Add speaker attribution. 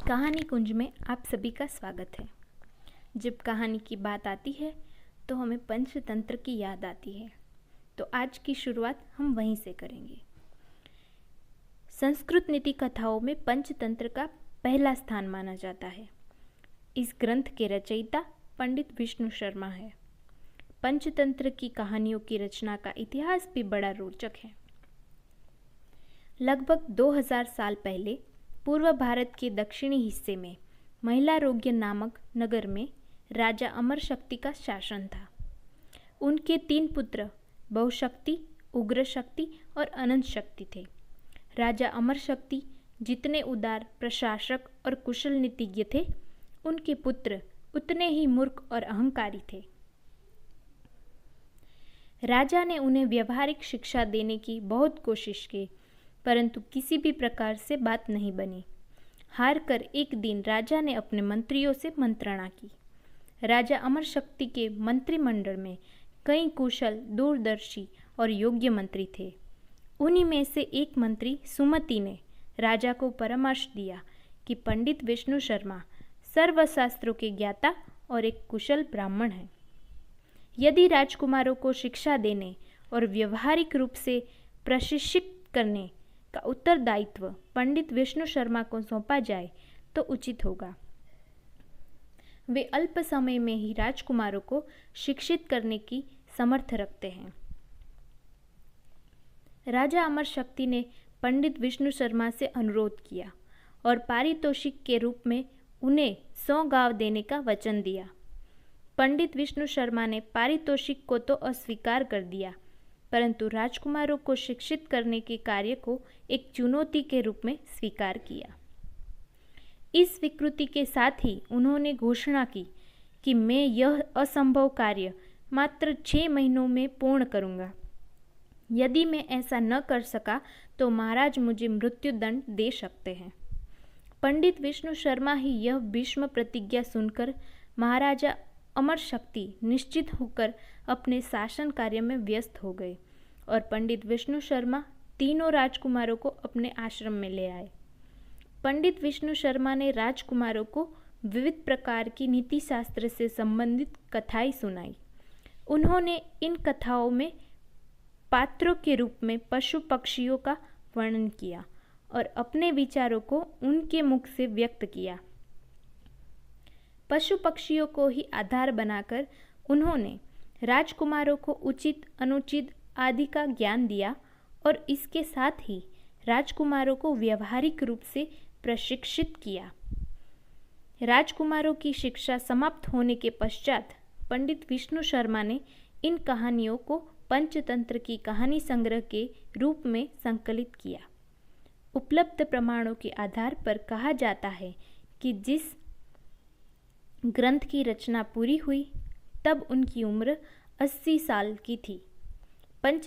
Speaker 1: कहानी कुंज में आप सभी का स्वागत है। जब कहानी की बात आती है तो हमें पंचतंत्र की याद आती है, तो आज की शुरुआत हम वहीं से करेंगे। संस्कृत नीति कथाओं में पंचतंत्र का पहला स्थान माना जाता है। इस ग्रंथ के रचयिता पंडित विष्णु शर्मा है। पंचतंत्र की कहानियों की रचना का इतिहास भी बड़ा रोचक है। लगभग 2000 साल पहले पूर्व भारत के दक्षिणी हिस्से में महिलारोग्य नामक नगर में राजा अमर शक्ति का शासन था। उनके 3 पुत्र बहुशक्ति, उग्र शक्ति और अनंत शक्ति थे। राजा अमर शक्ति जितने उदार, प्रशासक और कुशल नीतिज्ञ थे, उनके पुत्र उतने ही मूर्ख और अहंकारी थे। राजा ने उन्हें व्यवहारिक शिक्षा देने की बहुत कोशिश की, परंतु किसी भी प्रकार से बात नहीं बनी। हार कर एक दिन राजा ने अपने मंत्रियों से मंत्रणा की। राजा अमर शक्ति के मंत्रिमंडल में कई कुशल, दूरदर्शी और योग्य मंत्री थे। उन्हीं में से एक मंत्री सुमति ने राजा को परामर्श दिया कि पंडित विष्णु शर्मा सर्वशास्त्रों के ज्ञाता और एक कुशल ब्राह्मण हैं। यदि राजकुमारों को शिक्षा देने और व्यवहारिक रूप से प्रशिक्षित करने का उत्तरदायित्व पंडित विष्णु शर्मा को सौंपा जाए तो उचित होगा। वे अल्प समय में ही राजकुमारों को शिक्षित करने की समर्थ रखते हैं। राजा अमर शक्ति ने पंडित विष्णु शर्मा से अनुरोध किया और पारितोषिक के रूप में उन्हें 100 गांव देने का वचन दिया। पंडित विष्णु शर्मा ने पारितोषिक को तो अस्वीकार कर दिया, परंतु राजकुमारों को शिक्षित करने के कार्य को एक चुनौती के रूप में स्वीकार किया। इस स्वीकृति के साथ ही उन्होंने घोषणा की कि मैं यह असंभव कार्य मात्र 6 महीनों में पूर्ण करूंगा। यदि मैं ऐसा न कर सका तो महाराज मुझे मृत्युदंड दे सकते हैं। पंडित विष्णु शर्मा ही यह भीष्म प्रतिज्ञा सुनकर महाराजा अमर शक्ति निश्चित होकर अपने शासन कार्य में व्यस्त हो गए और पंडित विष्णु शर्मा तीनों राजकुमारों को अपने आश्रम में ले आए। पंडित विष्णु शर्मा ने राजकुमारों को विविध प्रकार की नीति शास्त्र से संबंधित कथाएं सुनाई। उन्होंने इन कथाओं में पात्रों के रूप में पशु पक्षियों का वर्णन किया और अपने विचारों को उनके मुख से व्यक्त किया। पशु पक्षियों को ही आधार बनाकर उन्होंने राजकुमारों को उचित, अनुचित आदि का ज्ञान दिया और इसके साथ ही राजकुमारों को व्यवहारिक रूप से प्रशिक्षित किया। राजकुमारों की शिक्षा समाप्त होने के पश्चात पंडित विष्णु शर्मा ने इन कहानियों को पंचतंत्र की कहानी संग्रह के रूप में संकलित किया। उपलब्ध प्रमाणों के आधार पर कहा जाता है कि जिस ग्रंथ की रचना पूरी हुई तब उनकी उम्र 80 साल की थी। पंच